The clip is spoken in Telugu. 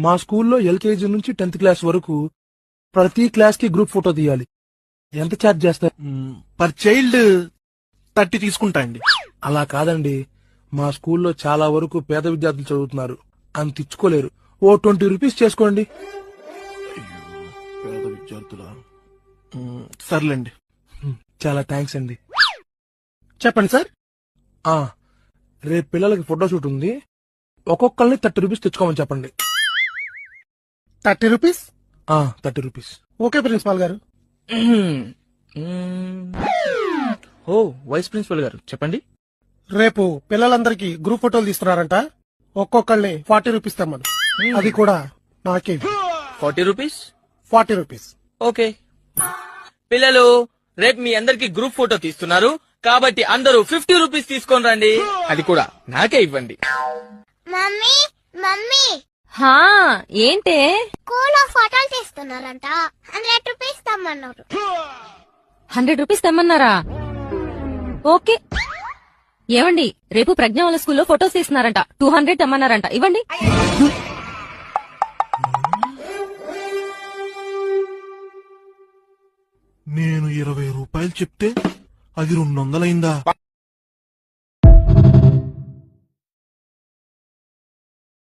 మా స్కూల్లో ఎల్కేజీ నుంచి 10th క్లాస్ వరకు ప్రతి క్లాస్ కి గ్రూప్ ఫోటో తీయాలి. ఎంత ఛార్జ్ చేస్తారు? పర్ చైల్డ్ 30 తీసుకుంటా అండి. అలా కాదండి, మా స్కూల్లో చాలా వరకు పేద విద్యార్థులు చదువుతున్నారు, అంత ఇచ్చుకోలేరు. ఓ 20 రూపీస్ చేసుకోండి. పేద విద్యార్థులా? సర్లేండి. చాలా థ్యాంక్స్ అండి. చెప్పండి సార్. రేపు పిల్లలకి ఫోటో షూట్ ఉంది, ఒక్కొక్కరిని 30 రూపీస్ తెచ్చుకోమని చెప్పండి. 30 రూపీస్? 30 రూపీస్. ఓకే ప్రిన్సిపాల్ గారు. ఓ వైస్ ప్రిన్సిపల్ గారు చెప్పండి. రేపు పిల్లలందరికీ గ్రూప్ ఫోటోలు తీస్తున్నారంట. ఒక్కొక్కళ్ళని 40 రూపీస్ తెమ్మను. అది కూడా నాకే. 40 రూపీస్? 40 రూపీస్. ఓకే. పిల్లలు, రేపు మీ అందరికి గ్రూప్ ఫోటో తీస్తున్నారు కాబట్టి అందరూ 50 రూపీస్ తీసుకొని రండి. అది కూడా నాకే ఇవ్వండి. మమ్మీ మమ్మీ హా ఏంటే? స్కూల్లో ఫోటోలు తీస్తున్నారంట, 100 రూపీస్ తమ్మన్నారు. 100 రూపీస్ తెమ్మన్నారా? ఓకే. ఏమండి, రేపు ప్రజ్ఞ వాళ్ళ స్కూల్లో ఫోటోస్ తీస్తున్నారంట, 200 తెమ్మన్నారంట, ఇవ్వండి. నేను 20 రూపాయలు చెప్తే అది 200 అయిందా?